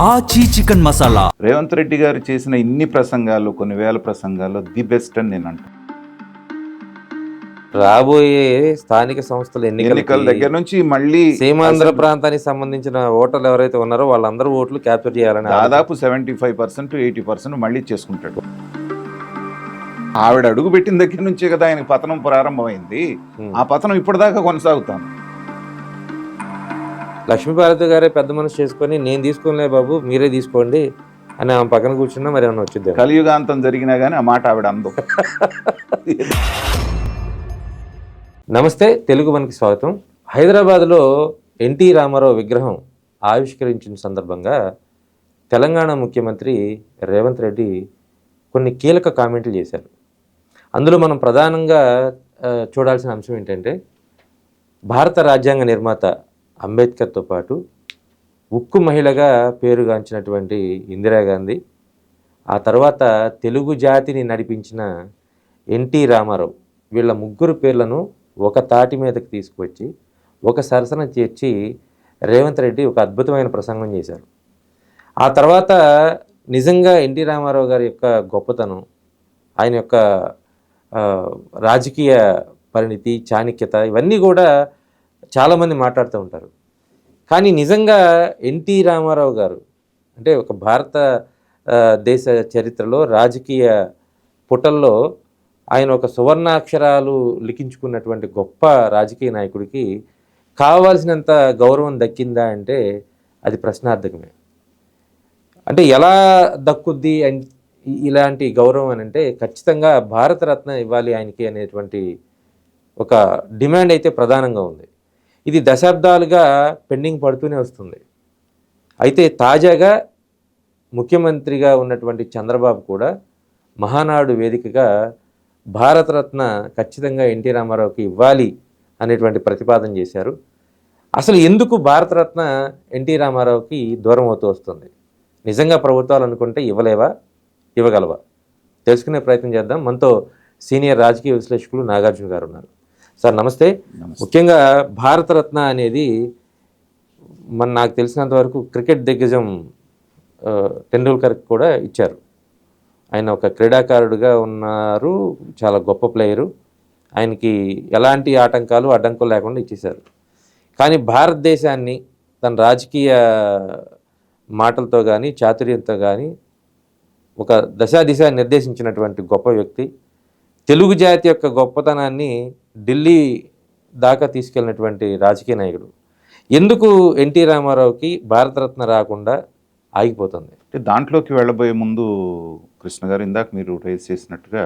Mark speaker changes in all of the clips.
Speaker 1: ఆచి చికెన్ మసాలా.
Speaker 2: రేవంత్ రెడ్డి గారు చేసిన ఇన్ని ప్రసంగాలు, కొన్ని వేల ప్రసంగాల్లో ది బెస్ట్ అని నేను అంటాను.
Speaker 3: రాబోయే స్థానిక సంస్థల
Speaker 2: ఎన్నికల దగ్గర నుంచి మళ్ళీ
Speaker 3: సీమాంధ్ర ప్రాంతానికి సంబంధించిన ఓటర్లు ఎవరైతే ఉన్నారో వాళ్ళందరూ ఓట్లు క్యాప్చర్ చేయాలని
Speaker 2: దాదాపు 75%, 80% మళ్ళీ చేసుకుంటాడు. ఆవిడ అడుగు పెట్టిన దగ్గర నుంచే కదా ఆయనకు పతనం ప్రారంభమైంది. ఆ పతనం ఇప్పటిదాకా కొనసాగుతాం.
Speaker 3: లక్ష్మీపార్వతి గారే పెద్ద మనసు చేసుకొని నేను తీసుకోలే బాబు మీరే తీసుకోండి అని ఆమె పక్కన కూర్చున్నా మరి ఏమన్నా వచ్చింది.
Speaker 2: కలియుగాంతం జరిగినా కానీ ఆ మాట ఆవిడ అందు.
Speaker 3: నమస్తే, తెలుగు మనకి స్వాగతం. హైదరాబాద్లో ఎన్టీ రామారావు విగ్రహం ఆవిష్కరించిన సందర్భంగా తెలంగాణ ముఖ్యమంత్రి రేవంత్ రెడ్డి కొన్ని కీలక కామెంట్లు చేశారు. అందులో మనం ప్రధానంగా చూడాల్సిన అంశం ఏంటంటే భారత రాజ్యాంగ నిర్మాత అంబేద్కర్తో పాటు ఉక్కు మహిళగా పేరుగాంచినటువంటి ఇందిరాగాంధీ, ఆ తర్వాత తెలుగు జాతిని నడిపించిన ఎన్టీ రామారావు, వీళ్ళ ముగ్గురు పేర్లను ఒక తాటి మీదకి తీసుకువచ్చి ఒక సరసన చేర్చి రేవంత్ రెడ్డి ఒక అద్భుతమైన ప్రసంగం చేశారు. ఆ తర్వాత నిజంగా ఎన్టీ రామారావు గారి యొక్క గొప్పతనం, ఆయన యొక్క రాజకీయ పరిణితి, చాణక్యత ఇవన్నీ కూడా చాలామంది మాట్లాడుతూ ఉంటారు. కానీ నిజంగా ఎన్టీ రామారావు గారు అంటే ఒక భారత దేశ చరిత్రలో రాజకీయ పుటల్లో ఆయన ఒక సువర్ణాక్షరాలు లిఖించుకున్నటువంటి గొప్ప రాజకీయ నాయకుడికి కావాల్సినంత గౌరవం దక్కిందా అంటే అది ప్రశ్నార్థకమే. అంటే ఎలా దక్కుద్ది ఇలాంటి గౌరవం అని అంటే ఖచ్చితంగా భారతరత్న ఇవ్వాలి ఆయనకి అనేటువంటి ఒక డిమాండ్ అయితే ప్రధానంగా ఉంది. ఇది దశాబ్దాలుగా పెండింగ్ పడుతూనే వస్తుంది. అయితే తాజాగా ముఖ్యమంత్రిగా ఉన్నటువంటి చంద్రబాబు కూడా మహానాడు వేదికగా భారతరత్న ఖచ్చితంగా ఎన్టీ రామారావుకి ఇవ్వాలి అనేటువంటి ప్రతిపాదన చేశారు. అసలు ఎందుకు భారతరత్న ఎన్టీ రామారావుకి దూరం అవుతూ వస్తుంది? నిజంగా ప్రభుత్వాలు అనుకుంటే ఇవ్వలేవా, ఇవ్వగలవా? తెలుసుకునే ప్రయత్నం చేద్దాం. మనతో సీనియర్ రాజకీయ విశ్లేషకులు నాగార్జున గారు ఉన్నారు. సార్ నమస్తే. ముఖ్యంగా భారతరత్న అనేది నాకు తెలిసినంత వరకు క్రికెట్ దిగ్గజం టెండూల్కర్కి కూడా ఇచ్చారు. ఆయన ఒక క్రీడాకారుడిగా ఉన్నారు, చాలా గొప్ప ప్లేయరు. ఆయనకి ఎలాంటి అడ్డంకులు లేకుండా ఇచ్చేశారు. కానీ భారతదేశాన్ని తన రాజకీయ మాటలతో కానీ చాతుర్యంతో కానీ ఒక దిశ నిర్దేశించినటువంటి గొప్ప వ్యక్తి, తెలుగు జాతి యొక్క గొప్పతనాన్ని ఢిల్లీ దాకా తీసుకెళ్ళినటువంటి రాజకీయ నాయకుడు. ఎందుకు ఎన్టీ రామారావుకి భారతరత్న రాకుండా ఆగిపోతుంది?
Speaker 2: అంటే దాంట్లోకి వెళ్ళబోయే ముందు కృష్ణ గారు, ఇందాక మీరు రేస్ చేసినట్టుగా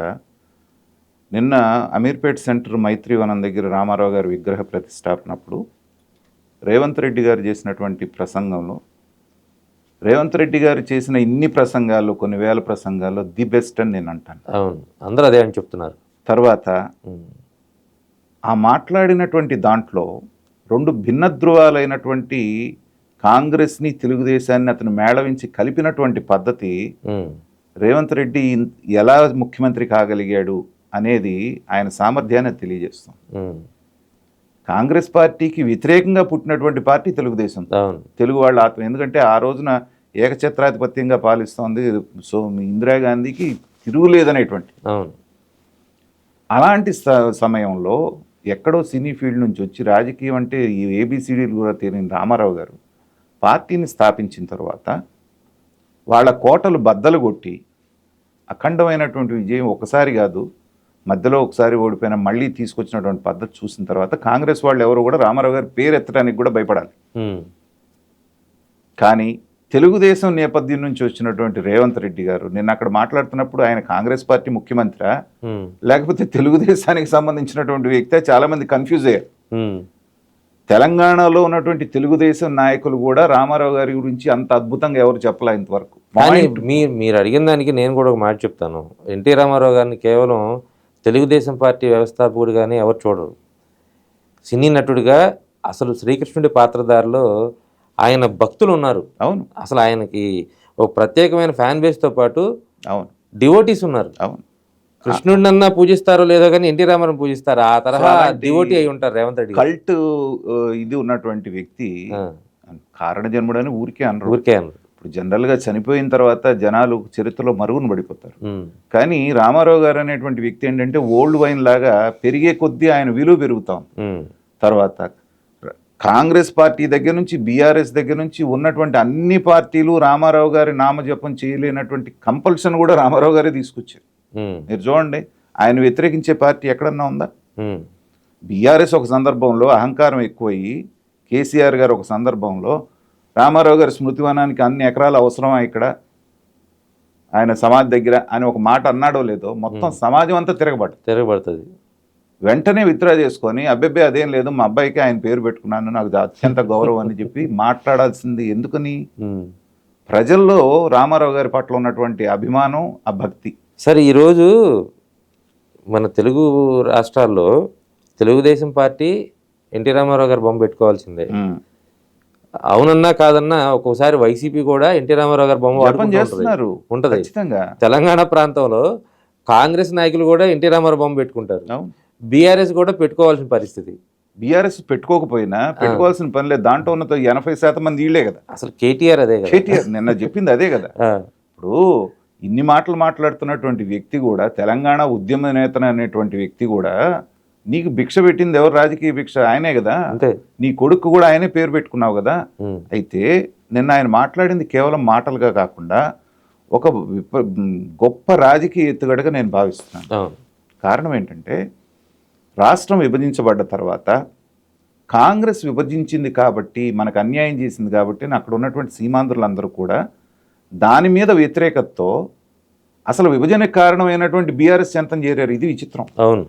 Speaker 2: నిన్న అమీర్పేట్ సెంటర్ మైత్రివనం దగ్గర రామారావు గారి విగ్రహ ప్రతిష్టాపనప్పుడు రేవంత్ రెడ్డి గారు చేసినటువంటి ప్రసంగంలో, రేవంత్ రెడ్డి గారు చేసిన ఇన్ని ప్రసంగాలు, కొన్ని వేల ప్రసంగాల్లో ది బెస్ట్ అని నేను అంటాను.
Speaker 3: అవును, అందరూ అదే అని చెప్తున్నారు.
Speaker 2: తర్వాత ఆ మాట్లాడినటువంటి దాంట్లో రెండు భిన్న ధృవాలైనటువంటి కాంగ్రెస్ని, తెలుగుదేశాన్ని అతను మేళవించి కలిపినటువంటి పద్ధతి రేవంత్ రెడ్డి ఎలా ముఖ్యమంత్రి కాగలిగాడు అనేది ఆయన సామర్థ్యాన్ని తెలియజేస్తాం. కాంగ్రెస్ పార్టీకి వ్యతిరేకంగా పుట్టినటువంటి పార్టీ తెలుగుదేశం, తెలుగు వాళ్ళ ఆత్మ. ఎందుకంటే ఆ రోజున ఏకఛత్రాధిపత్యంగా పాలిస్తోంది. సో ఇందిరాగాంధీకి తిరుగులేదనేటువంటి అలాంటి సమయంలో ఎక్కడో సినీ ఫీల్డ్ నుంచి వచ్చి రాజకీయం అంటే ఈ ఏబిసిడీలు కూడా తెలియని రామారావు గారు పార్టీని స్థాపించిన తర్వాత వాళ్ళ కోటలు బద్దలు కొట్టి అఖండమైనటువంటి విజయం ఒకసారి కాదు, మధ్యలో ఒకసారి ఓడిపోయినా మళ్ళీ తీసుకొచ్చినటువంటి పద్ధతి చూసిన తర్వాత కాంగ్రెస్ వాళ్ళు ఎవరు కూడా రామారావు గారి పేరు ఎత్తడానికి కూడా భయపడాలి. కానీ తెలుగుదేశం నేపథ్యం నుంచి వచ్చినటువంటి రేవంత్ రెడ్డి గారు నిన్న అక్కడ మాట్లాడుతున్నప్పుడు ఆయన కాంగ్రెస్ పార్టీ ముఖ్యమంత్రి లేకపోతే తెలుగుదేశానికి సంబంధించినటువంటి వ్యక్తి చాలా మంది కన్ఫ్యూజ్ అయ్యారు. తెలంగాణలో ఉన్నటువంటి తెలుగుదేశం నాయకులు కూడా రామారావు గారి గురించి అంత అద్భుతంగా ఎవరు చెప్పలే ఇంతవరకు.
Speaker 3: మీరు అడిగిన దానికి నేను కూడా ఒక మాట చెప్తాను. ఎన్టీ రామారావు గారిని కేవలం తెలుగుదేశం పార్టీ వ్యవస్థాపకుడిగానే ఎవరు చూడరు. సినీ నటుడిగా అసలు శ్రీకృష్ణుడి పాత్రధారిలో ఆయన భక్తులు ఉన్నారు.
Speaker 2: అవును,
Speaker 3: అసలు ఆయనకి ఒక ప్రత్యేకమైన ఫ్యాన్ బేస్తో పాటు
Speaker 2: అవును
Speaker 3: డివోటీస్ ఉన్నారు.
Speaker 2: అవును,
Speaker 3: కృష్ణుడినన్నా పూజిస్తారో లేదో కానీ ఎన్టీ రామారావు పూజిస్తారు. ఆ తరహా
Speaker 2: అలాంటి
Speaker 3: డివోటీ అయి ఉంటారు రేవంత్ రెడ్డి గారు.
Speaker 2: కల్ట్ ఇది ఉన్నటువంటి వ్యక్తి
Speaker 3: ఆ,
Speaker 2: కారణ జన్ముడని ఊరికే అనరు.
Speaker 3: ఊరికే అన్నారు.
Speaker 2: ఇప్పుడు జనరల్గా చనిపోయిన తర్వాత జనాలు చరిత్రలో మరుగున పడిపోతారు.
Speaker 3: ఉమ్,
Speaker 2: కానీ రామారావు గారు అనేటువంటి వ్యక్తి ఏంటంటే ఓల్డ్ వైన్ లాగా పెరిగే కొద్దీ ఆయన విలువ పెరుగుతాం.
Speaker 3: ఉమ్,
Speaker 2: తర్వాత కాంగ్రెస్ పార్టీ దగ్గర నుంచి బీఆర్ఎస్ దగ్గర నుంచి ఉన్నటువంటి అన్ని పార్టీలు రామారావు గారి నామజపం చేయలేనటువంటి కంపల్షన్ కూడా రామారావు గారే తీసుకొచ్చారు.
Speaker 3: ఉమ్,
Speaker 2: మీరు చూడండి, ఆయన వ్యతిరేకించే పార్టీ ఎక్కడన్నా ఉందా?
Speaker 3: ఉమ్,
Speaker 2: బీఆర్ఎస్ ఒక సందర్భంలో అహంకారం ఎక్కువయ్యి కేసీఆర్ గారు ఒక సందర్భంలో రామారావు గారి స్మృతివనానికి అన్ని ఎకరాలు అవసరమా ఇక్కడ ఆయన సమాధి దగ్గర అని ఒక మాట అన్నాడో లేదో మొత్తం సమాజం అంతా
Speaker 3: తిరగబడుతుంది.
Speaker 2: వెంటనే విత్డ్రా చేసుకొని అబ్బెబ్బే అదేం లేదు మా అబ్బాయికి ఆయన పేరు పెట్టుకున్నాను నాకు అత్యంత గౌరవం అని చెప్పి మాట్లాడాల్సింది ఎందుకని?
Speaker 3: ఉమ్.
Speaker 2: ప్రజల్లో రామారావు గారి పట్ల ఉన్నటువంటి అభిమానం, ఆ భక్తి.
Speaker 3: సరే, ఈరోజు మన తెలుగు రాష్ట్రాల్లో తెలుగుదేశం పార్టీ ఎన్టీ రామారావు గారు బొమ్మ పెట్టుకోవాల్సిందే. అవునన్నా కాదన్నా ఒక్కోసారి వైసీపీ కూడా ఎన్టీ రామారావు గారు బొమ్మ వాడుకుంటూ
Speaker 2: చేస్తున్నారు
Speaker 3: ఉంటది.
Speaker 2: ఖచ్చితంగా.
Speaker 3: తెలంగాణ ప్రాంతంలో కాంగ్రెస్ నాయకులు కూడా ఎన్టీ రామారావు బొమ్మ పెట్టుకుంటారు.
Speaker 2: అవును.
Speaker 3: బీఆర్ఎస్ కూడా పెట్టుకోవాల్సిన పరిస్థితి.
Speaker 2: బీఆర్ఎస్ పెట్టుకోకపోయినా పెట్టుకోవాల్సిన పని లేదు. దాంట్లో ఉన్న 80% మంది వీళ్ళే కదా.
Speaker 3: అసలు కేటీఆర్ అదే కదా.
Speaker 2: కేటీఆర్ నిన్న చెప్పింది అదే కదా.
Speaker 3: ఆ,
Speaker 2: ఇప్పుడు ఇన్ని మాటలు మాట్లాడుతున్నటువంటి వ్యక్తి కూడా, తెలంగాణ ఉద్యమ నేత అనేటువంటి వ్యక్తి కూడా, నీకు భిక్ష పెట్టింది ఎవరు? రాజకీయ భిక్ష ఆయనే కదా.
Speaker 3: అంతే.
Speaker 2: నీ కొడుకు కూడా ఆయనే పేరు పెట్టుకున్నావు కదా.
Speaker 3: ఉమ్,
Speaker 2: అయితే నిన్న ఆయన మాట్లాడింది కేవలం మాటలుగా కాకుండా ఒక గొప్ప రాజకీయ ఎత్తుగడగా నేను భావిస్తున్నాను.
Speaker 3: అవును.
Speaker 2: కారణం ఏంటంటే రాష్ట్రం విభజించబడ్డ తర్వాత కాంగ్రెస్ విభజించింది కాబట్టి, మనకు అన్యాయం చేసింది కాబట్టి అక్కడ ఉన్నటువంటి సీమాంధ్రులందరూ కూడా దాని మీద వ్యతిరేకతతో అసలు విభజనకు కారణమైనటువంటి బీఆర్ఎస్ చెంతం చేరారు. ఇది విచిత్రం.
Speaker 3: అవును.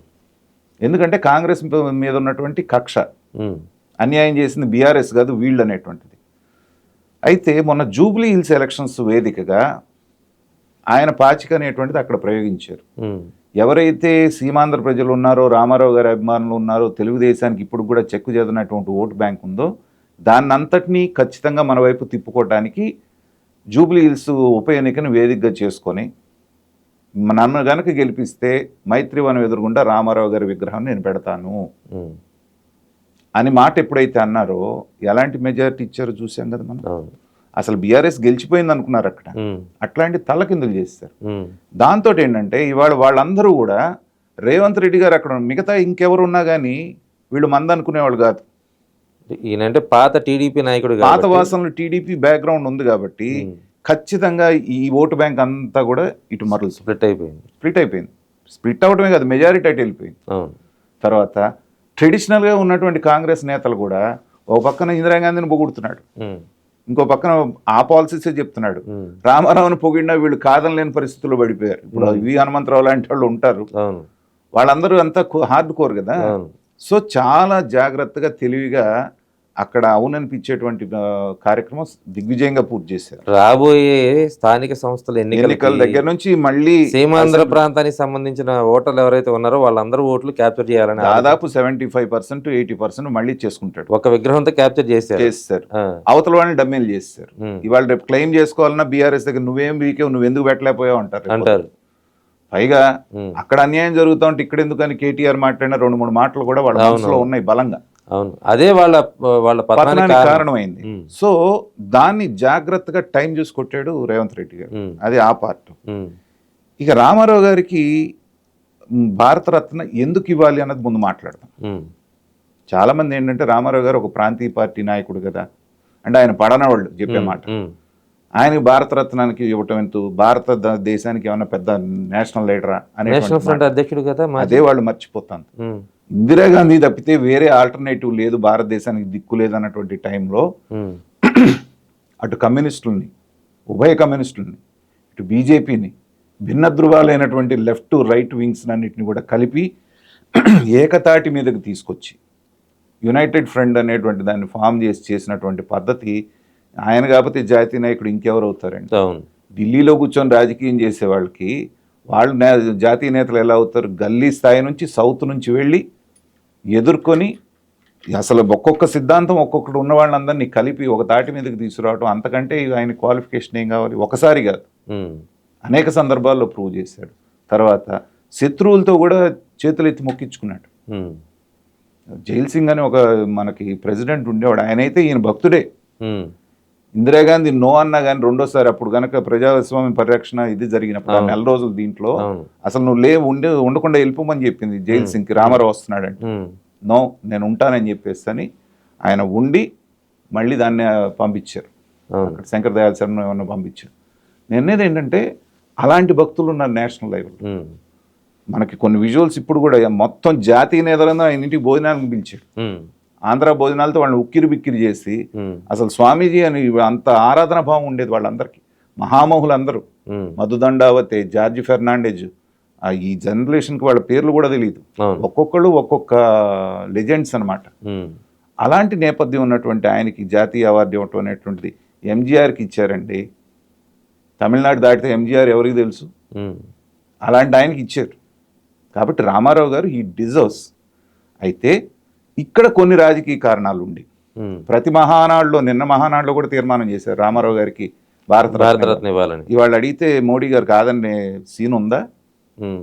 Speaker 2: ఎందుకంటే కాంగ్రెస్ మీద ఉన్నటువంటి కక్ష,
Speaker 3: ఉమ్,
Speaker 2: అన్యాయం చేసింది బీఆర్ఎస్ కాదు వీళ్ళు అనేటువంటిది. అయితే మొన్న జూబ్లీ హిల్స్ ఎలక్షన్స్ వేదికగా ఆయన పాచిక అనేటువంటిది అక్కడ ప్రయోగించారు.
Speaker 3: ఉమ్,
Speaker 2: ఎవరైతే సీమాంధ్ర ప్రజలు ఉన్నారో, రామారావు గారి అభిమానులు ఉన్నారో, తెలుగుదేశానికి ఇప్పుడు కూడా చెక్కు చేదనటువంటి ఓటు బ్యాంక్ ఉందో దాన్నంతటినీ ఖచ్చితంగా మన వైపు తిప్పుకోవడానికి జూబ్లీ హిల్స్ ఉప ఎన్నికను వేదికగా చేసుకొని నన్ను గనక గెలిపిస్తే మైత్రివనం ఎదురుగుండా రామారావు గారి విగ్రహం నేను పెడతాను
Speaker 3: ఉమ్,
Speaker 2: అని మాట ఎప్పుడైతే అన్నారో ఎలాంటి మెజారిటీ ఇచ్చారో చూసాం కదా మనం.
Speaker 3: అవును.
Speaker 2: అసలు బీఆర్ఎస్ గెలిచిపోయింది అనుకున్నారు అక్కడ.
Speaker 3: ఉమ్,
Speaker 2: అట్లాంటి తలకిందులు చేస్తారు.
Speaker 3: ఉమ్,
Speaker 2: దాంతో ఏంటంటే ఇవాళ వాళ్ళందరూ కూడా రేవంత్ రెడ్డి గారు అక్కడ మిగతా ఇంకెవరు ఉన్నా కానీ వీళ్ళు మంది అనుకునేవాళ్ళు కాదు.
Speaker 3: ఈయనంటే పాత టీడీపీ నాయకుడు
Speaker 2: పాత
Speaker 3: కాబట్టి.
Speaker 2: వాసనలు టీడీపీ బ్యాక్గ్రౌండ్ ఉంది కాబట్టి ఖచ్చితంగా ఈ ఓటు బ్యాంక్ అంతా కూడా ఇటు మరలు
Speaker 3: స్ప్లిట్ అయిపోయింది.
Speaker 2: స్ప్లిట్ అవడమే కాదు, మెజారిటీ అటు వెళ్ళిపోయింది.
Speaker 3: అవును.
Speaker 2: తర్వాత ట్రెడిషనల్గా ఉన్నటువంటి కాంగ్రెస్ నేతలు కూడా ఒక పక్కన ఇందిరాగాంధీని పొగుడుతున్నాడు,
Speaker 3: ఉమ్,
Speaker 2: ఇంకో పక్కన ఆ పాలసీసే చెప్తున్నాడు.
Speaker 3: ఉమ్,
Speaker 2: రామారావుని పొగిడినా వీళ్ళు కాదనలేని పరిస్థితుల్లో పడిపోయారు. ఇప్పుడు వి హనుమంతరావు లాంటి వాళ్ళు ఉంటారు,
Speaker 3: అవును.
Speaker 2: వాళ్ళందరూ అంతా హార్డ్ కోర్ కదా.
Speaker 3: అవును.
Speaker 2: సో చాలా జాగ్రత్తగా తెలివిగా అక్కడ అవుననిపించేటువంటి కార్యక్రమం దిగ్విజయంగా పూర్తి చేశారు.
Speaker 3: రాబోయే స్థానిక సంస్థల
Speaker 2: ఎన్నికల దగ్గర నుంచి మళ్ళీ
Speaker 3: సీమాంధ్ర ప్రాంతానికి సంబంధించిన ఓటర్లు ఎవరైతే ఉన్నారో వాళ్ళందరూ ఓట్లు క్యాప్చర్ చేయాలని
Speaker 2: దాదాపు 75% 80% మళ్ళీ చేసుకుంటాడు.
Speaker 3: ఒక విగ్రహంతో క్యాప్చర్ చేస్తారు.
Speaker 2: అవతల వాళ్ళని డమ్మీలు చేస్తారు. ఇవాళ రేపు క్లెయిమ్ చేసుకోవాలన్నా బీఆర్ఎస్ దగ్గర నువ్వేం వీకేవు, నువ్వు ఎందుకు పెట్టలేకపోయావు అంటారు. పైగా అక్కడ అన్యాయం జరుగుతూ ఉంటే ఇక్కడ ఎందుకని కేటీఆర్ మాట్లాడిన 2-3 మాటలు కూడా వాళ్ళ మనసులో ఉన్నాయి బలంగా.
Speaker 3: అవును, అదే వాళ్ళ
Speaker 2: పతనానికి కారణమైంది. సో దాన్ని జాగ్రత్తగా టైం చూసి కొట్టాడు రేవంత్ రెడ్డి గారు. అది ఆ పార్ట్. ఇక రామారావు గారికి భారతరత్న ఎందుకు ఇవ్వాలి అన్నది ముందు మాట్లాడదాం. చాలా మంది ఏంటంటే రామారావు గారు ఒక ప్రాంతీయ పార్టీ నాయకుడు కదా అంటే ఆయన పడనవాళ్ళు చెప్పే మాట. ఆయనకి భారతరత్నానికి ఇవ్వటం ఎంతో, భారతదేశానికి ఏమన్నా పెద్ద నేషనల్ లీడరా అనే
Speaker 3: అధ్యక్షుడు కదా,
Speaker 2: అదే వాళ్ళు మర్చిపోతాను. ఇందిరాగాంధీ తప్పితే వేరే ఆల్టర్నేటివ్ లేదు, భారతదేశానికి దిక్కు లేదు అన్నటువంటి టైంలో అటు కమ్యూనిస్టుల్ని, ఉభయ కమ్యూనిస్టుల్ని, ఇటు బీజేపీని, భిన్న ధృవాలైనటువంటి లెఫ్ట్ రైట్ వింగ్స్ అన్నిటిని కూడా కలిపి ఏకతాటి మీదకి తీసుకొచ్చి యునైటెడ్ ఫ్రంట్ అనేటువంటి దాన్ని ఫామ్ చేసినటువంటి పద్ధతి ఆయన కాకపోతే జాతీయ నాయకుడు ఇంకెవరు అవుతారండి? ఢిల్లీలో కూర్చొని రాజకీయం చేసే వాళ్ళకి వాళ్ళు జాతీయ నేతలు ఎలా అవుతారు? గల్లీ స్థాయి నుంచి సౌత్ నుంచి వెళ్ళి ఎదుర్కొని అసలు ఒక్కొక్క సిద్ధాంతం ఒక్కొక్కటి ఉన్న వాళ్ళందరినీ కలిపి ఒక తాటి మీదకి తీసుకురావడం, అంతకంటే ఆయన క్వాలిఫికేషన్ ఏం కావాలి? ఒకసారి కాదు, అనేక సందర్భాల్లో ప్రూవ్ చేశాడు. తర్వాత శత్రువులతో కూడా చేతులు ఎత్తి మొక్కించుకున్నాడు.
Speaker 3: ఉమ్,
Speaker 2: జైల్ సింగ్ అని ఒక మనకి ప్రెసిడెంట్ ఉండేవాడు, ఆయనైతే ఈయన భక్తుడే.
Speaker 3: ఉమ్,
Speaker 2: ఇందిరాగాంధీ నో అన్నా కానీ రెండోసారి అప్పుడు కనుక ప్రజాస్వామ్య పరిరక్షణ ఇది జరిగినప్పుడు ఆ నెల రోజులు దీంట్లో
Speaker 3: అవును.
Speaker 2: అసలు నువ్వు ఉండకుండా వెళ్ళిపోమని చెప్పింది జైల్ సింగ్కి రామారావు వస్తున్నాడంటే.
Speaker 3: ఉమ్,
Speaker 2: నో నేను ఉంటానని చెప్పేసి అని ఆయన ఉండి మళ్ళీ దాన్ని పంపించారు.
Speaker 3: అవును.
Speaker 2: అక్కడ శంకర్ దయాళ్ శర్మ ఏమన్నా పంపించారు. నిర్ణయం ఏంటంటే అలాంటి భక్తులు ఉన్నారు నేషనల్ లెవెల్.
Speaker 3: ఉమ్, మనకి
Speaker 2: కొన్ని విజువల్స్ ఇప్పుడు కూడా మొత్తం జాతీయ నేతలందరూ ఆయన ఇంటికి భోజనానికి పిలిచారు.
Speaker 3: ఉమ్,
Speaker 2: ఆంధ్ర భోజనాలతో వాళ్ళని ఉక్కిరి బిక్కిరి చేసి
Speaker 3: ఉమ్,
Speaker 2: అసలు స్వామీజీ అని అంత ఆరాధన భావం ఉండేది వాళ్ళందరికీ. మహామహులందరూ
Speaker 3: ఉమ్,
Speaker 2: మధుదండావతే, జార్జ్ ఫెర్నాండెజ్, ఈ జనరేషన్కి వాళ్ళ పేర్లు కూడా తెలియదు.
Speaker 3: అవును.
Speaker 2: ఒక్కొక్కళ్ళు ఒక్కొక్క లెజెండ్స్ అనమాట.
Speaker 3: ఉమ్,
Speaker 2: అలాంటి నేపథ్యం ఉన్నటువంటి ఆయనకి జాతీయ అవార్డు ఇవ్వటం అనేటువంటిది ఎంజీఆర్కి ఇచ్చారండి. తమిళనాడు దాటితే ఎంజీఆర్ ఎవరికి తెలుసు?
Speaker 3: ఉమ్,
Speaker 2: అలాంటి ఆయనకి ఇచ్చారు. కాబట్టి రామారావు గారు ఈ డిజర్వ్స్. అయితే ఇక్కడ కొన్ని రాజకీయ కారణాలు ఉండి
Speaker 3: ఉమ్,
Speaker 2: ప్రతి మహానాడులో, నిన్న మహానాడులో కూడా తీర్మానం చేశారు రామారావు గారికి
Speaker 3: భారతరత్న ఇవ్వాలని.
Speaker 2: ఇవాళ అడిగితే మోడీ గారు కాదనే సీన్ ఉందా?
Speaker 3: ఉమ్,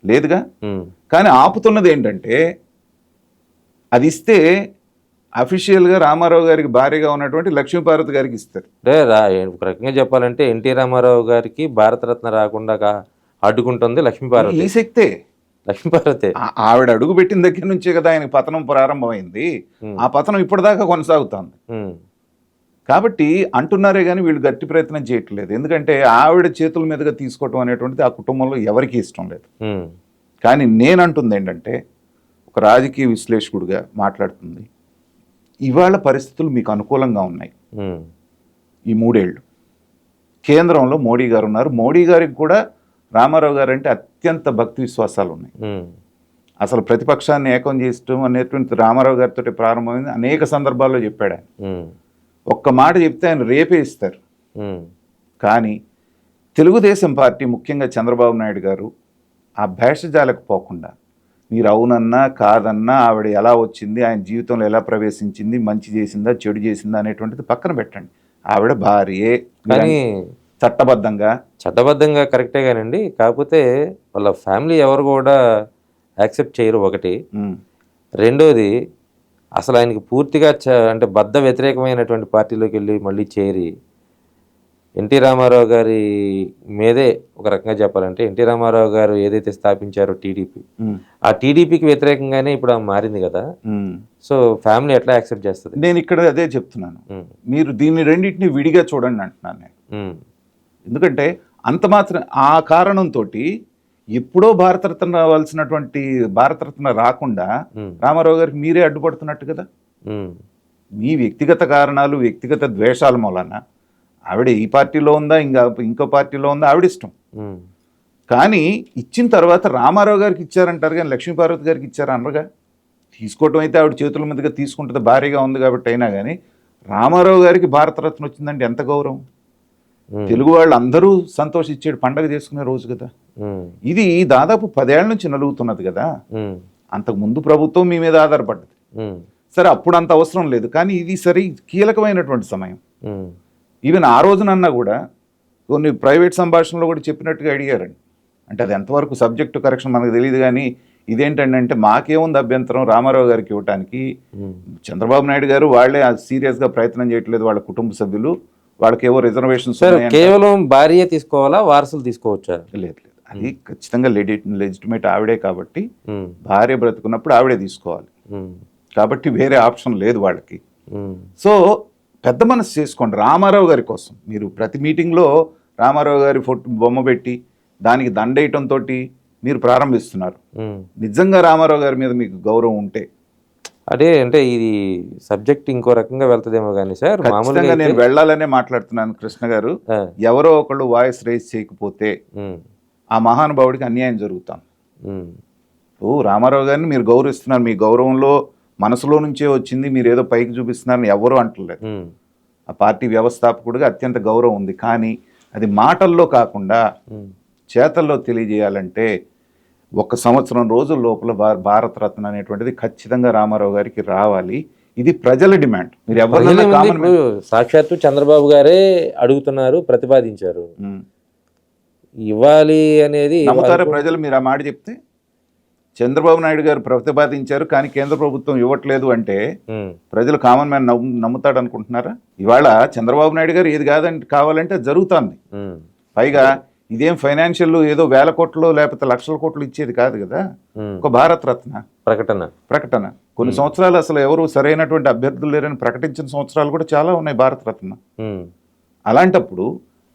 Speaker 2: లేదుగా.
Speaker 3: ఉమ్,
Speaker 2: కానీ ఆపుతున్నది ఏంటంటే అది ఇస్తే అఫీషియల్గా రామారావు గారికి భార్యగా ఉన్నటువంటి లక్ష్మీపార్వతి గారికి ఇస్తారు.
Speaker 3: అంటే ఒక రకంగా చెప్పాలంటే ఎన్టీ రామారావు గారికి భారతరత్న రాకుండా అడ్డుకుంటుంది లక్ష్మీపార్వతి.
Speaker 2: ఈ శక్తే
Speaker 3: లక్ష్మీపార్వతి
Speaker 2: ఆవిడ అడుగు పెట్టిన దగ్గర నుంచే కదా ఆయనకి పతనం ప్రారంభమైంది. ఆ పతనం ఇప్పటిదాకా కొనసాగుతోంది.
Speaker 3: ఉమ్,
Speaker 2: కాబట్టి అంటున్నారే కానీ వీళ్ళు గట్టి ప్రయత్నం చేయట్లేదు. ఎందుకంటే ఆవిడ చేతుల మీదుగా తీసుకోవటం అనేటువంటిది ఆ కుటుంబంలో ఎవరికీ ఇష్టం లేదు.
Speaker 3: ఉమ్,
Speaker 2: కానీ నేనంటుంది ఏంటంటే ఒక రాజకీయ విశ్లేషకుడిగా మాట్లాడుతుంది, ఇవాళ పరిస్థితులు మీకు అనుకూలంగా ఉన్నాయి.
Speaker 3: ఉమ్,
Speaker 2: ఈ 3 ఏళ్ళు కేంద్రంలో మోడీ గారు ఉన్నారు. మోడీ గారికి కూడా రామారావు గారు అంటే అత్యంత భక్తి విశ్వాసాలు ఉన్నాయి.
Speaker 3: ఉమ్,
Speaker 2: అసలు ప్రతిపక్షాన్ని ఏకం చేయడం అనేటువంటి రామారావు గారితో ప్రారంభమైంది. అనేక సందర్భాల్లో చెప్పాడు ఆయన.
Speaker 3: ఉమ్,
Speaker 2: ఒక్క మాట చెప్తే ఆయన రేపే ఇస్తారు.
Speaker 3: ఉమ్,
Speaker 2: కానీ తెలుగుదేశం పార్టీ ముఖ్యంగా చంద్రబాబు నాయుడు గారు ఆ భేషజాలకు పోకుండా మీరు అవునన్నా కాదన్నా ఆవిడ ఎలా వచ్చింది, ఆయన జీవితంలో ఎలా ప్రవేశించింది, మంచి చేసిందా చెడు చేసిందా అనేటువంటిది పక్కన పెట్టండి. ఆవిడ భార్యే,
Speaker 3: కానీ
Speaker 2: చట్టబద్ధంగా
Speaker 3: కరెక్టే కానండి. కాకపోతే వాళ్ళ ఫ్యామిలీ ఎవరు కూడా యాక్సెప్ట్ చేయరు ఒకటి. రెండోది అసలు ఆయనకి పూర్తిగా అంటే బద్ధ వ్యతిరేకమైనటువంటి పార్టీలోకి వెళ్ళి మళ్ళీ చేరి ఎన్టీ రామారావు గారి మీదే ఒక రకంగా చెప్పాలంటే ఎన్టీ రామారావు గారు ఏదైతే స్థాపించారో టీడీపీ, ఆ టీడీపీకి వ్యతిరేకంగానే ఇప్పుడు మారింది కదా. సో ఫ్యామిలీ ఎట్లా యాక్సెప్ట్ చేస్తుంది?
Speaker 2: నేను ఇక్కడ అదే చెప్తున్నాను, మీరు దీన్ని రెండింటిని విడిగా చూడండి అంటున్నాను నేను. ఎందుకంటే అంత మాత్రం ఆ కారణంతో ఎప్పుడో భారతరత్న రావాల్సినటువంటి భారతరత్న రాకుండా రామారావు గారికి మీరే అడ్డుపడుతున్నట్టు కదా. మీ వ్యక్తిగత కారణాలు, వ్యక్తిగత ద్వేషాల మూలన ఆవిడ ఈ పార్టీలో ఉందా ఇంకో పార్టీలో ఉందా ఆవిడ ఇష్టం. కానీ ఇచ్చిన తర్వాత రామారావు గారికి ఇచ్చారంటారు కానీ లక్ష్మీపార్వతి గారికి ఇచ్చారు అనరుగా. తీసుకోవటం అయితే ఆవిడ చేతుల మీదుగా తీసుకుంటుంది, భారీగా ఉంది కాబట్టి. అయినా కానీ రామారావు గారికి భారతరత్న వచ్చిందంటే ఎంత గౌరవం. తెలుగు వాళ్ళు అందరూ సంతోషించేడు పండగ చేసుకునే రోజు కదా ఇది. దాదాపు 10 ఏళ్ల నుంచి నలుగుతున్నది కదా. అంతకు ముందు ప్రభుత్వం మీ మీద ఆధారపడ్డది సరే, అప్పుడు అంత అవసరం లేదు. కానీ ఇది సరే కీలకమైనటువంటి సమయం. ఈవెన్ ఆ రోజునన్నా కూడా కొన్ని ప్రైవేట్ సంభాషణలో కూడా చెప్పినట్టుగా అడిగారండి. అంటే అది ఎంతవరకు సబ్జెక్టు కరెక్షన్ మనకు తెలియదు. కానీ ఇదేంటంటే మాకేముంది అభ్యంతరం రామారావు గారికి ఇవ్వటానికి, చంద్రబాబు నాయుడు గారు వాళ్ళే సీరియస్గా ప్రయత్నం చేయట్లేదు, వాళ్ళ కుటుంబ సభ్యులు వాళ్ళకి ఏవో రిజర్వేషన్స్
Speaker 3: కేవలం భార్య తీసుకోవాలా, వారసులు తీసుకోవచ్చా?
Speaker 2: లేదు, అది ఖచ్చితంగా లెజిటిమేట్ ఆవిడే కాబట్టి భార్య బ్రతుకున్నప్పుడు ఆవిడే తీసుకోవాలి. కాబట్టి వేరే ఆప్షన్ లేదు వాళ్ళకి. సో పెద్ద మనసు చేసుకోండి రామారావు గారి కోసం. మీరు ప్రతి మీటింగ్లో రామారావు గారి బొమ్మ పెట్టి దానికి దండేయటంతో మీరు ప్రారంభిస్తున్నారు. నిజంగా రామారావు గారి మీద మీకు గౌరవం ఉంటే
Speaker 3: అదే అంటే ఇది సబ్జెక్ట్ ఇంకో రకంగా వెళ్తుందేమో కానీ సార్,
Speaker 2: మామూలుగా నేను వెళ్ళాలనే మాట్లాడుతున్నాను కృష్ణ గారు. ఎవరో ఒకళ్ళు వాయిస్ రైజ్ చేయకపోతే ఆ మహానుభావుడికి అన్యాయం జరుగుతాం. రామారావు గారిని మీరు గౌరవిస్తున్నారు, మీ గౌరవంలో మనసులో నుంచే వచ్చింది, మీరు ఏదో పైకి చూపిస్తున్నారని ఎవరు అంటలేదు. ఆ పార్టీ వ్యవస్థాపకుడిగా అత్యంత గౌరవం ఉంది. కానీ అది మాటల్లో కాకుండా చేతల్లో తెలియజేయాలంటే 1 సంవత్సరం రోజుల లోపల భారతరత్న అనేటువంటిది ఖచ్చితంగా రామారావు గారికి రావాలి. ఇది ప్రజల డిమాండ్. మీరు ఎవరు
Speaker 3: సాక్షాత్తు చంద్రబాబు గారే అడుగుతున్నారు, ప్రతిపాదించారు. ఇవ్వాలి అనేది
Speaker 2: నమ్ముతారా ప్రజలు మీరు ఆ మాట చెప్తే? చంద్రబాబు నాయుడు గారు ప్రతిపాదించారు కానీ కేంద్ర ప్రభుత్వం ఇవ్వట్లేదు అంటే ప్రజలు కామన్ మ్యాన్ నమ్ముతాడు అనుకుంటున్నారా? ఇవాళ చంద్రబాబు నాయుడు గారు ఏది కావాలంటే అది జరుగుతుంది. పైగా ఇదేం ఫైనాన్షియల్ ఏదో వేల కోట్లు లేకపోతే లక్షల కోట్లు ఇచ్చేది కాదు కదా. ఒక భారత రత్న ప్రకటన కొన్ని సంవత్సరాలు అసలు ఎవరు సరైనటువంటి అభ్యర్థులు లేరని ప్రకటించిన సంవత్సరాలు కూడా చాలా ఉన్నాయి భారత రత్న. అలాంటప్పుడు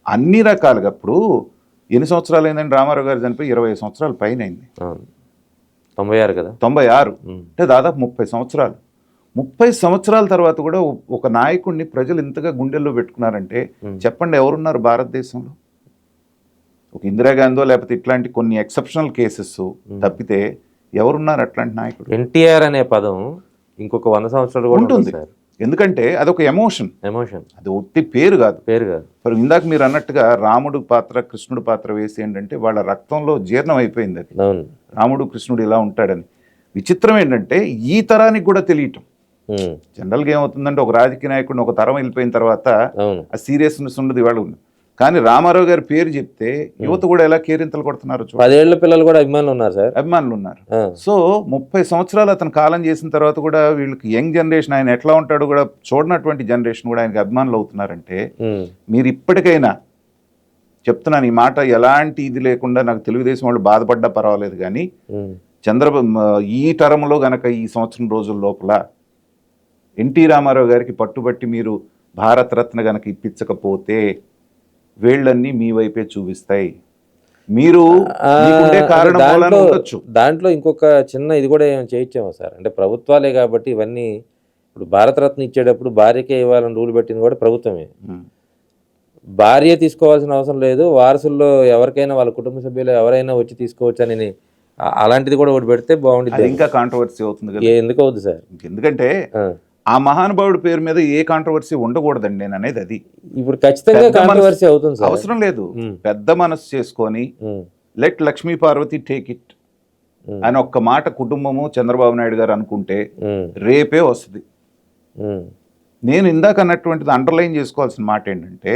Speaker 2: అన్ని రకాలుగా ఇప్పుడు ఎన్ని సంవత్సరాలు అయిందండి రామారావు గారు చనిపోయి? 20 సంవత్సరాలు పైన అయింది.
Speaker 3: 96 కదా,
Speaker 2: 96 అంటే దాదాపు 30 సంవత్సరాలు. 30 సంవత్సరాల తర్వాత కూడా ఒక నాయకుడిని ప్రజలు ఇంతగా గుండెల్లో పెట్టుకున్నారంటే చెప్పండి ఎవరున్నారు భారతదేశంలో? ఒక ఇందిరాగాంధీ లేకపోతే ఇట్లాంటి కొన్ని ఎక్సెప్షనల్ కేసెస్ తప్పితే ఎవరున్నారు అట్లాంటి నాయకుడు?
Speaker 3: ఎన్టీఆర్ అనే పదం ఇంకొక 100 సంవత్సరాలు కూడా
Speaker 2: ఉంటుంది. ఎందుకంటే అదొక ఎమోషన్, అది ఒట్టి పేరు కాదు. ఇందాక మీరు అన్నట్టుగా రాముడు పాత్ర కృష్ణుడు పాత్ర వేసి ఏంటంటే వాళ్ళ రక్తంలో జీర్ణం అయిపోయింది అది. రాముడు కృష్ణుడు ఇలా ఉంటాడని. విచిత్రం ఏంటంటే ఈ తరానికి కూడా తెలియటం. జనరల్గా ఏమవుతుందంటే ఒక రాజకీయ నాయకుడిని ఒక తరం వెళ్ళిపోయిన తర్వాత ఆ సీరియస్నెస్ ఉండదు ఇవాళ ఉంది. కానీ రామారావు గారి పేరు చెప్తే యువత కూడా ఎలా కేరింతలు కొడుతున్నారు.
Speaker 3: 10 ఏళ్ల పిల్లలు కూడా అభిమానులు ఉన్నారు సార్,
Speaker 2: అభిమానులు ఉన్నారు. సో 30 సంవత్సరాలు అతను కాలం చేసిన తర్వాత కూడా వీళ్ళకి యంగ్ జనరేషన్ ఆయన ఎట్లా ఉంటాడో కూడా చూడనటువంటి జనరేషన్ కూడా ఆయనకి అభిమానులు అవుతున్నారంటే మీరు ఇప్పటికైనా చెప్తున్నాను ఈ మాట ఎలాంటి ఇది లేకుండా, నాకు తెలుగుదేశం వాళ్ళు బాధపడ్డా పర్వాలేదు కానీ ఈ తరంలో గనక ఈ సంవత్సరం రోజుల లోపల ఎన్టీ రామారావు గారికి పట్టుబట్టి మీరు భారతరత్న గనక ఇప్పించకపోతే వేళ్ళన్నీ మీ వైపే చూపిస్తాయి. మీరు
Speaker 3: దాంట్లో ఇంకొక చిన్న ఇది కూడా చేయించాము సార్. అంటే ప్రభుత్వాలే కాబట్టి ఇవన్నీ ఇప్పుడు భారతరత్న ఇచ్చేటప్పుడు భార్యకే ఇవ్వాలని రూల్ పెట్టింది కూడా ప్రభుత్వమే. భార్య తీసుకోవాల్సిన అవసరం లేదు, వారసుల్లో ఎవరికైనా వాళ్ళ కుటుంబ సభ్యులు ఎవరైనా వచ్చి తీసుకోవచ్చు అని అలాంటిది కూడా ఒకటి పెడితే బాగుంటుంది.
Speaker 2: ఇంకా కాంట్రవర్సీ అవుతుంది.
Speaker 3: ఎందుకు అవుతుంది సార్?
Speaker 2: ఎందుకంటే ఆ మహానుభావుడి పేరు మీద ఏ కాంట్రవర్సీ ఉండకూడదండి నేను అనేది. అది
Speaker 3: ఇప్పుడు ఖచ్చితంగా కాంట్రవర్సీ అవుతుంది.
Speaker 2: అవసరం లేదు, పెద్ద మనసు చేసుకొని let Lakshmi Parvathi take it అని ఒక్క మాట కుటుంబము చంద్రబాబు నాయుడు గారు అనుకుంటే రేపే వస్తుంది. నేను ఇందాక అన్నటువంటిది అండర్లైన్ చేసుకోవాల్సిన మాట ఏంటంటే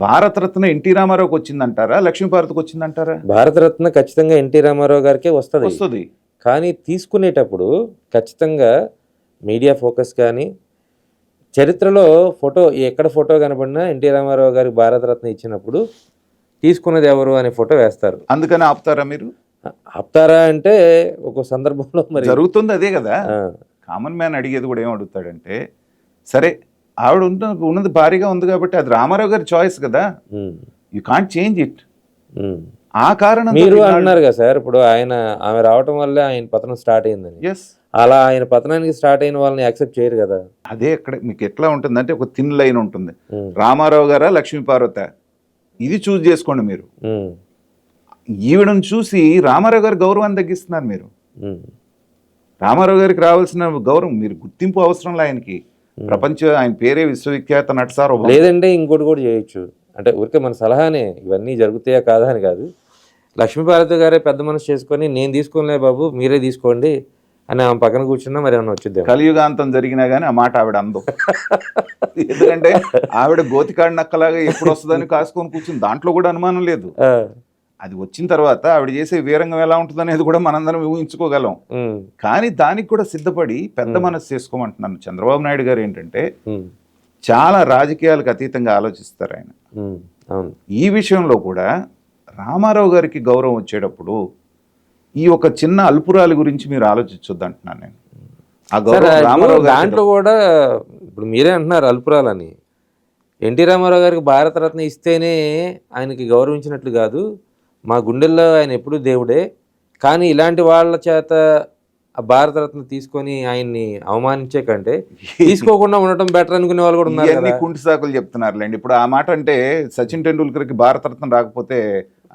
Speaker 2: భారతరత్న ఎన్టీ రామారావుకి వచ్చిందంటారా లక్ష్మీ పార్వతికి వచ్చిందంటారా?
Speaker 3: భారతరత్న ఖచ్చితంగా ఎన్టీ రామారావు గారికే వస్తుంది. కానీ తీసుకునేటప్పుడు ఖచ్చితంగా మీడియా ఫోకస్ కానీ చరిత్రలో ఎక్కడ ఫోటో కనపడినా ఎన్టీ రామారావు గారికి భారతరత్న ఇచ్చినప్పుడు తీసుకున్నది ఎవరు అనే ఫోటో వేస్తారు.
Speaker 2: అందుకని ఆపుతారా మీరు?
Speaker 3: ఆపుతారా అంటే ఒక సందర్భంలో మరి
Speaker 2: జరుగుతుంది అదే కదా. కామన్ మ్యాన్ అడిగేది కూడా ఏం అడుగుతాడంటే సరే ఆవిడ ఉన్నది భారీగా ఉంది కాబట్టి అది రామారావు గారి చాయిస్ కదా, యూ కాంట్ చేంజ్ ఇట్. ఆ కారణం
Speaker 3: మీరు అన్నారు కదా సార్, ఇప్పుడు ఆమె రావటం వల్లే ఆయన పతనం స్టార్ట్ అయిందని.
Speaker 2: ఎస్,
Speaker 3: అలా ఆయన పతనానికి స్టార్ట్ అయిన వాళ్ళని యాక్సెప్ట్ చేయరు కదా.
Speaker 2: అదే అక్కడ మీకు ఎట్లా ఉంటుందంటే ఒక థిన్ లైన్ ఉంటుంది. రామారావు గారా లక్ష్మీ పార్వతి ఇది చూస్ చేసుకోండి మీరు. ఈవిడను చూసి రామారావు గారి గౌరవాన్ని తగ్గిస్తున్నారు మీరు. రామారావు గారికి రావాల్సిన గౌరవం మీరు గుర్తింపు అవసరం లే ఆయనకి. ఆయన పేరే విశ్వవిఖ్యాత నటసారు.
Speaker 3: లేదంటే ఇంకోటి కూడా చేయొచ్చు, అంటే ఊరికే మన సలహానే, ఇవన్నీ జరుగుతాయా కాదా అని కాదు. లక్ష్మీపార్వతి గారే పెద్ద మనసు చేసుకొని నేను తీసుకోలే బాబు మీరే తీసుకోండి అని ఆమె పక్కన కూర్చున్నా మరి ఏమన్నా వచ్చింది.
Speaker 2: కలియుగాంతం జరిగినా కానీ ఆ మాట ఆవిడ అందు. ఎందుకంటే ఆవిడ గోతికాడి నక్కలాగా ఎప్పుడు వస్తుందని కాసుకొని కూర్చుంది, దాంట్లో కూడా అనుమానం లేదు. అది వచ్చిన తర్వాత ఆవిడ చేసే వీరంగం ఎలా ఉంటుంది అనేది కూడా మనందరం ఊహించుకోగలం. కానీ దానికి కూడా సిద్ధపడి పెద్ద మనసు చేసుకోమంటున్నాను. చంద్రబాబు నాయుడు గారు ఏంటంటే చాలా రాజకీయాలకు అతీతంగా ఆలోచిస్తారు ఆయన. ఈ విషయంలో కూడా రామారావు గారికి గౌరవం వచ్చేటప్పుడు ఈ ఒక చిన్న అల్పురాలి గురించి మీరు ఆలోచించొద్దు అంటున్నాను నేను. ఆ గౌరవం రామారావు
Speaker 3: దాంట్లో కూడా ఇప్పుడు మీరే అంటున్నారు అల్పురాలని. ఎన్టీ రామారావు గారికి భారతరత్న ఇస్తేనే ఆయనకి గౌరవించినట్లు కాదు, మా గుండెల్లో ఆయన ఎప్పుడూ దేవుడే. కానీ ఇలాంటి వాళ్ళ చేత ఆ భారతరత్న తీసుకొని ఆయన్ని అవమానించే కంటే తీసుకోకుండా ఉండటం బెటర్ అనుకునే వాళ్ళు కూడా ఉన్నారు.
Speaker 2: కుంటి సాకులు చెప్తున్నారులేండి. ఇప్పుడు ఆ మాట అంటే సచిన్ టెండూల్కర్కి భారతరత్న రాకపోతే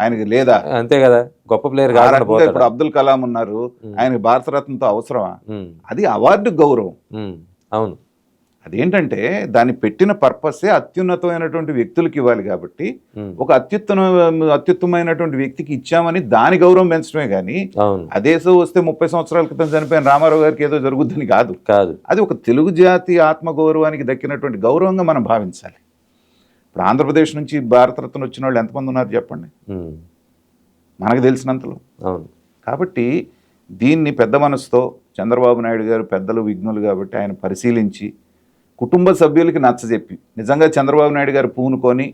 Speaker 2: ఆయనకి లేదా?
Speaker 3: అంతే కదా, గొప్ప ప్లేయర్ కాదు.
Speaker 2: ఇప్పుడు అబ్దుల్ కలాం ఉన్నారు, ఆయనకి భారతరత్నతో అవసరమా? అది అవార్డు గౌరవం.
Speaker 3: అవును,
Speaker 2: అదేంటంటే దాన్ని పెట్టిన పర్పసే అత్యున్నతమైనటువంటి వ్యక్తులకు ఇవ్వాలి కాబట్టి ఒక అత్యుత్తమైనటువంటి వ్యక్తికి ఇచ్చామని దాని గౌరవం పెంచడమే కానీ అదే వస్తే 30 సంవత్సరాల క్రితం చనిపోయిన రామారావు గారికి ఏదో జరుగుద్దని కాదు. అది ఒక తెలుగు జాతి ఆత్మగౌరవానికి దక్కినటువంటి గౌరవంగా మనం భావించాలి. ఇప్పుడు ఆంధ్రప్రదేశ్ నుంచి భారతరత్న వచ్చిన వాళ్ళు ఎంతమంది ఉన్నారు చెప్పండి,
Speaker 3: ఉమ్,
Speaker 2: మనకు తెలిసినంతలో.
Speaker 3: అవును.
Speaker 2: కాబట్టి దీన్ని పెద్ద మనసుతో చంద్రబాబు నాయుడు గారు పెద్దలు విఘ్నులు కాబట్టి ఆయన పరిశీలించి కుటుంబ సభ్యులకి నచ్చజెప్పి, నిజంగా చంద్రబాబు నాయుడు గారు పూనుకొని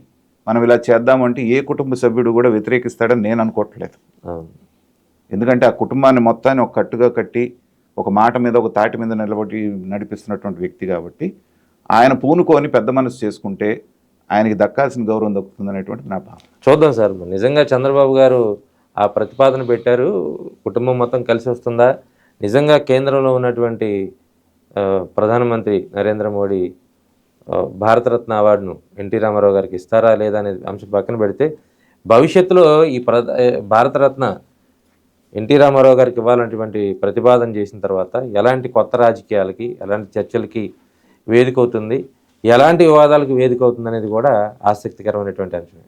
Speaker 2: మనం ఇలా చేద్దామంటే ఏ కుటుంబ సభ్యుడు కూడా వ్యతిరేకిస్తాడని నేను అనుకోవట్లేదు.
Speaker 3: అవును.
Speaker 2: ఎందుకంటే ఆ కుటుంబాన్ని మొత్తాన్ని ఒక కట్టుగా కట్టి ఒక మాట మీద ఒక తాటి మీద నిలబడి నడిపిస్తున్నటువంటి వ్యక్తి కాబట్టి ఆయన పూనుకొని పెద్ద మనసు చేసుకుంటే ఆయనకి దక్కాల్సిన గౌరవం దక్కుతుంది అనేటువంటి నా భావన.
Speaker 3: చూద్దాం సార్, మరి నిజంగా చంద్రబాబు గారు ఆ ప్రతిపాదన పెట్టారు, కుటుంబం మొత్తం కలిసి వస్తుందా, నిజంగా కేంద్రంలో ఉన్నటువంటి ప్రధానమంత్రి నరేంద్ర మోడీ భారతరత్న అవార్డును ఎన్టీ రామారావు గారికి ఇస్తారా లేదా అనే అంశం పక్కన పెడితే, భవిష్యత్తులో ఈ భారతరత్న ఎన్టీ రామారావు గారికి ఇవ్వాలన్నటువంటి ప్రతిపాదన చేసిన తర్వాత ఎలాంటి కొత్త రాజకీయాలకి, ఎలాంటి చర్చలకి వేదిక అవుతుంది, ఎలాంటి వివాదాలకు వేదిక అవుతుంది అనేది కూడా ఆసక్తికరమైనటువంటి అంశం.